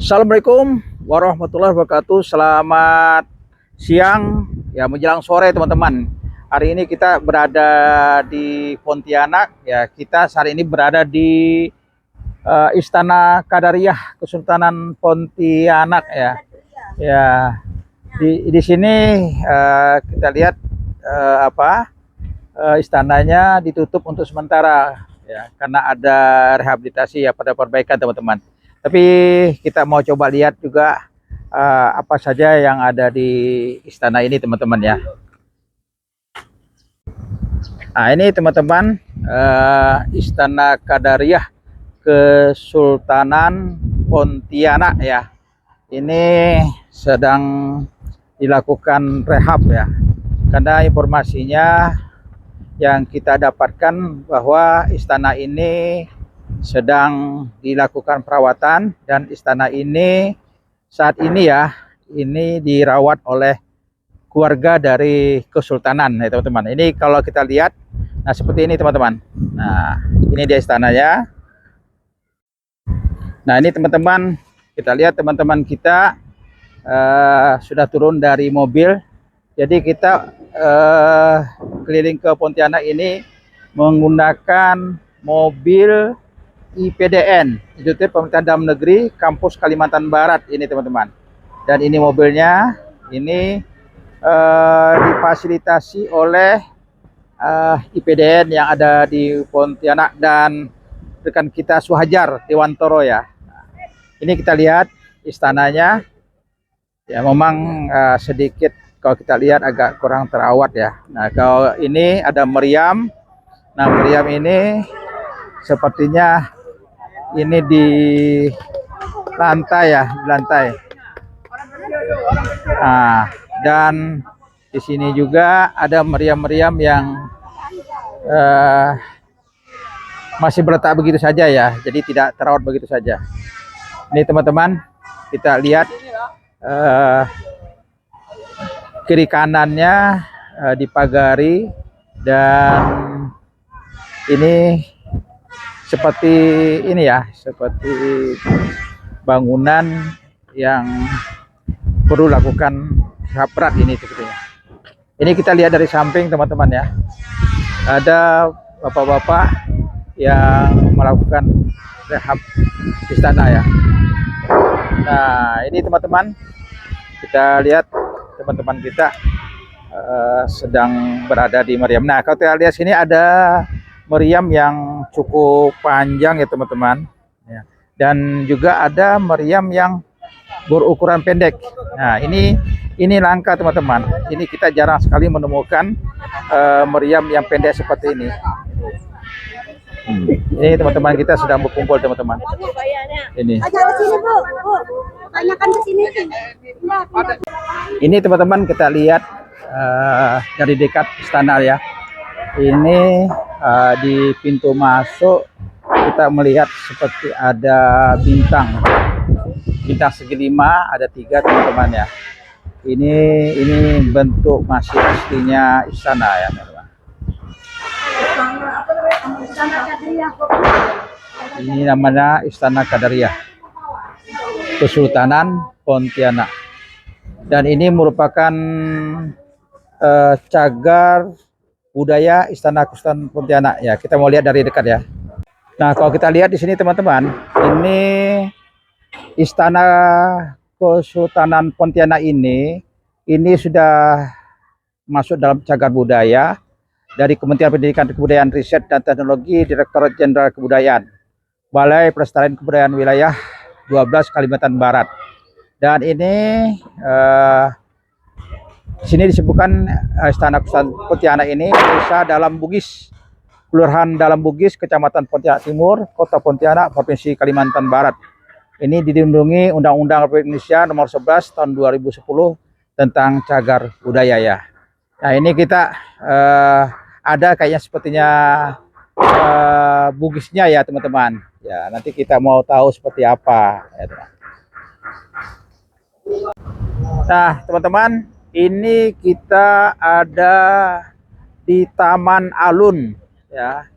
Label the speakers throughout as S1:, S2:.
S1: Assalamualaikum warahmatullahi wabarakatuh. Selamat siang, ya menjelang sore teman-teman. Hari ini kita berada di Pontianak. Ya, kita saat ini berada di Istana Qadariyah Kesultanan Pontianak ya. Ya, di sini kita lihat istananya ditutup untuk sementara ya karena ada rehabilitasi ya pada perbaikan teman-teman. Tapi kita mau coba lihat juga apa saja yang ada di istana ini teman-teman ya. Nah ini teman-teman Istana Qadariyah Kesultanan Pontianak ya. Ini sedang dilakukan rehab ya. Karena informasinya yang kita dapatkan bahwa istana ini sedang dilakukan perawatan dan istana ini saat ini ya ini dirawat oleh keluarga dari kesultanan ya teman-teman. Ini kalau kita lihat nah seperti ini teman-teman. Nah ini dia istananya. Nah ini teman-teman, kita lihat teman-teman kita sudah turun dari mobil. Jadi kita keliling ke Pontianak ini menggunakan mobil IPDN, Institut Pemerintahan Dalam Negeri Kampus Kalimantan Barat ini teman-teman. Dan ini mobilnya ini difasilitasi oleh IPDN yang ada di Pontianak dan rekan kita Suhajar Dewantoro ya. Ini kita lihat istananya ya, memang sedikit kalau kita lihat agak kurang terawat ya. Nah kalau ini ada meriam. Nah meriam ini sepertinya ini di lantai ya, di lantai. Nah, dan di sini juga ada meriam-meriam yang masih berletak begitu saja ya, jadi tidak terawat begitu saja. Ini teman-teman, kita lihat kiri kanannya dipagari dan ini seperti ini ya, seperti bangunan yang perlu lakukan berat ini sepertinya. Ini kita lihat dari samping teman-teman ya. Ada bapak-bapak yang melakukan rehab istana ya. Nah, ini teman-teman, kita lihat teman-teman kita sedang berada di meriam. Nah, kalau kita lihat sini ada meriam yang cukup panjang ya teman-teman ya. Dan juga ada meriam yang berukuran pendek. Nah ini langka teman-teman. Ini kita jarang sekali menemukan meriam yang pendek seperti ini. Ini teman-teman kita sedang berkumpul teman-teman. Ini. Ini teman-teman kita lihat dari dekat istana ya. Ini di pintu masuk kita melihat seperti ada bintang segi 5, ada 3 teman-teman ya. Ini bentuk masih aslinya istana ya teman-teman. Ini namanya Istana Qadariyah Kesultanan Pontianak. Dan ini merupakan cagar budaya Istana Kesultanan Pontianak ya. Kita mau lihat dari dekat ya. Nah, kalau kita lihat di sini teman-teman, ini Istana Kesultanan Pontianak ini sudah masuk dalam cagar budaya dari Kementerian Pendidikan Kebudayaan Riset dan Teknologi, Direktorat Jenderal Kebudayaan, Balai Pelestarian Kebudayaan Wilayah 12 Kalimantan Barat. Dan ini di sini disebutkan Istana Kesultanan Pontianak ini desa Dalam Bugis, Kelurahan Dalam Bugis, Kecamatan Pontianak Timur, Kota Pontianak, Provinsi Kalimantan Barat. Ini dilindungi Undang-Undang Republik Indonesia Nomor 11 Tahun 2010 tentang cagar budaya ya. Nah ini kita ada kayaknya sepertinya bugisnya ya teman-teman. Ya nanti kita mau tahu seperti apa. Ya, teman. Nah teman-teman, ini kita ada di Taman Alun ya,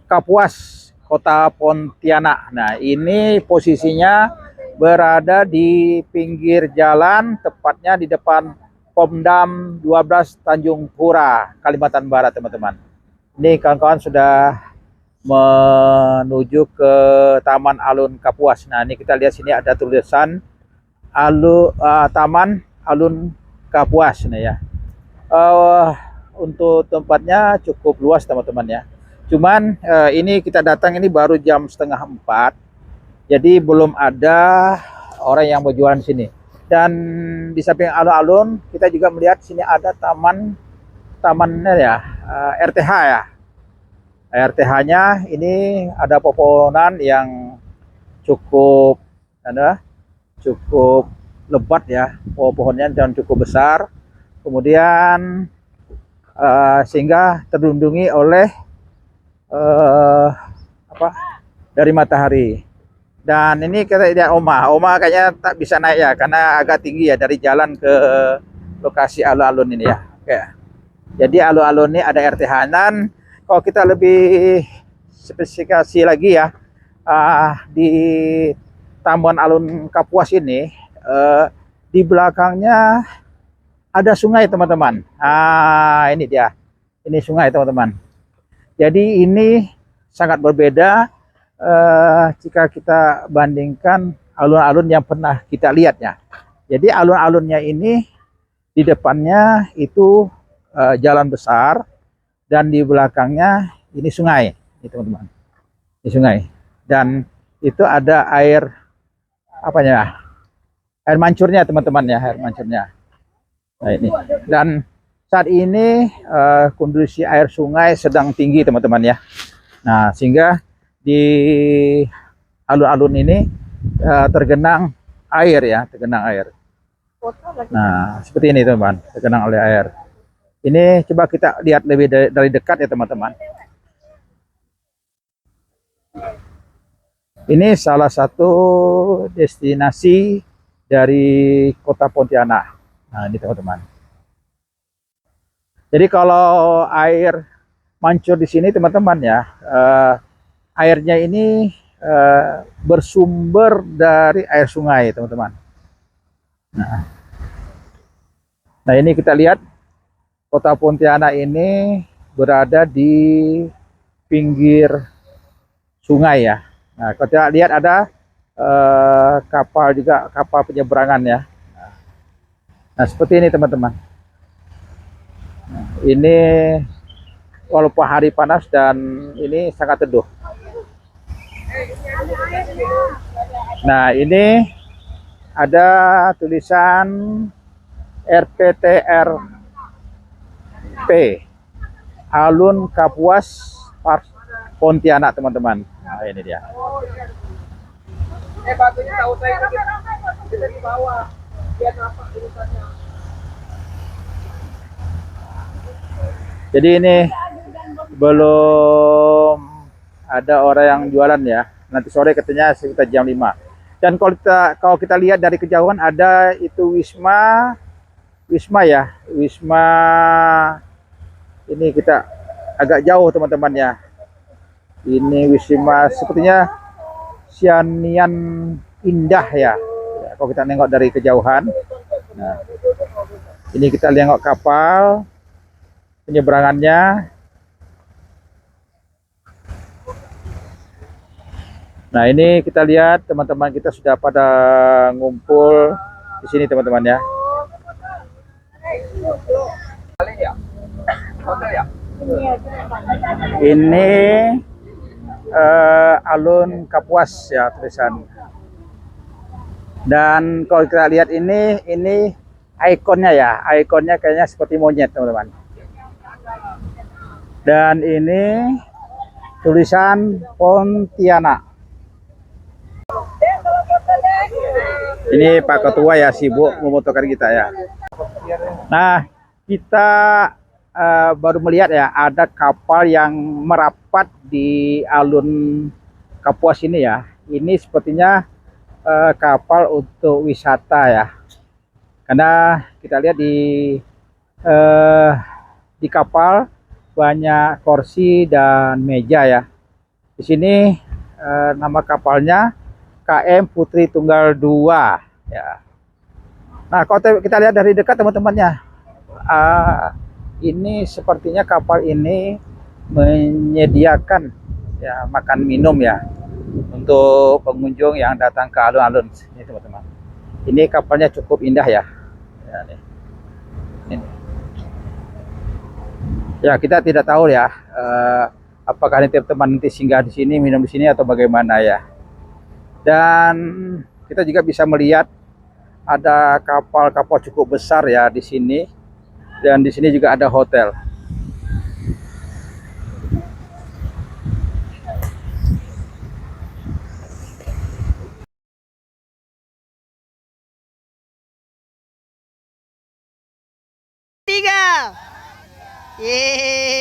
S1: Kapuas, Kota Pontianak. Nah ini posisinya berada di pinggir jalan, tepatnya di depan Pomdam 12 Tanjung Pura, Kalimantan Barat, teman-teman. Ini kawan-kawan sudah menuju ke Taman Alun Kapuas. Nah, ini kita lihat sini ada tulisan Taman Alun Kapuas nih ya. Untuk tempatnya cukup luas, teman-teman ya. Cuman ini kita datang ini baru jam setengah 4. Jadi belum ada orang yang berjualan di sini. Dan di samping alun-alun kita juga melihat sini ada tamannya ya, RTH ya. RTH-nya ini ada pepohonan yang cukup cukup lebat ya, pohonnya dan cukup besar. Kemudian sehingga terlindungi oleh dari matahari. Dan ini kita lihat Oma kayaknya tak bisa naik ya karena agak tinggi ya dari jalan ke lokasi alun-alun ini ya. Oke. Jadi alun-alun ini ada RTH. Dan kalau kita lebih spesifikasi lagi ya, di Taman Alun Kapuas ini di belakangnya ada sungai, teman-teman. Ini dia. Ini sungai, teman-teman. Jadi ini sangat berbeda jika kita bandingkan alun-alun yang pernah kita lihat ya. Jadi alun-alunnya ini di depannya itu jalan besar dan di belakangnya ini sungai, ini teman-teman. Ini sungai dan itu ada air air mancurnya, teman-teman ya, air mancurnya. Nah, ini dan saat ini kondisi air sungai sedang tinggi, teman-teman ya. Nah, sehingga di alun-alun ini tergenang air ya, tergenang air. Nah, seperti ini teman-teman, tergenang oleh air. Ini coba kita lihat lebih dari dekat ya teman-teman. Ini salah satu destinasi dari Kota Pontianak. Nah, ini teman-teman. Jadi kalau air mancur di sini teman-teman ya, airnya ini bersumber dari air sungai, teman-teman. Nah, ini kita lihat Kota Pontianak ini berada di pinggir sungai ya. Nah, kalau kita lihat ada kapal juga, kapal penyeberangan ya. Nah, seperti ini teman-teman. Nah, ini walaupun hari panas dan ini sangat teduh. Nah, ini ada tulisan RPTRP Alun Kapuas Park Pontianak, teman-teman. Nah, ini dia. Batunya tahu saya bisa di bawah. Lihat apa tulisannya. Jadi ini belum ada orang yang jualan ya. Nanti sore katanya sekitar jam 5. Dan kalau kita lihat dari kejauhan ada itu Wisma ya. Wisma ini kita agak jauh teman-teman ya. Ini Wisma sepertinya Sianian Indah ya. Kalau kita nengok dari kejauhan. Nah, ini kita lihat kapal penyeberangannya. Nah, ini kita lihat teman-teman kita sudah pada ngumpul di sini teman-teman ya. Ini Alun Kapuas ya tulisan. Dan kalau kita lihat ini ikonnya ya, ikonnya kayaknya seperti monyet teman-teman. Dan ini tulisan Pontianak. Ini Pak Ketua ya sibuk memotokan kita ya. Nah, kita baru melihat ya ada kapal yang merapat di Alun Kapuas ini ya. Ini sepertinya kapal untuk wisata ya. Karena kita lihat di kapal banyak kursi dan meja ya. Di sini nama kapalnya KM Putri Tunggal 2 ya. Nah, kalau kita lihat dari dekat teman-temannya, ini sepertinya kapal ini menyediakan ya makan minum ya untuk pengunjung yang datang ke alun-alun ini teman-teman. Ini kapalnya cukup indah ya. Ya, ini. Ya kita tidak tahu ya apakah nanti teman nanti singgah di sini minum di sini atau bagaimana ya. Dan kita juga bisa melihat ada kapal-kapal cukup besar ya di sini, dan di sini juga ada hotel.
S2: Tiga. Yeay.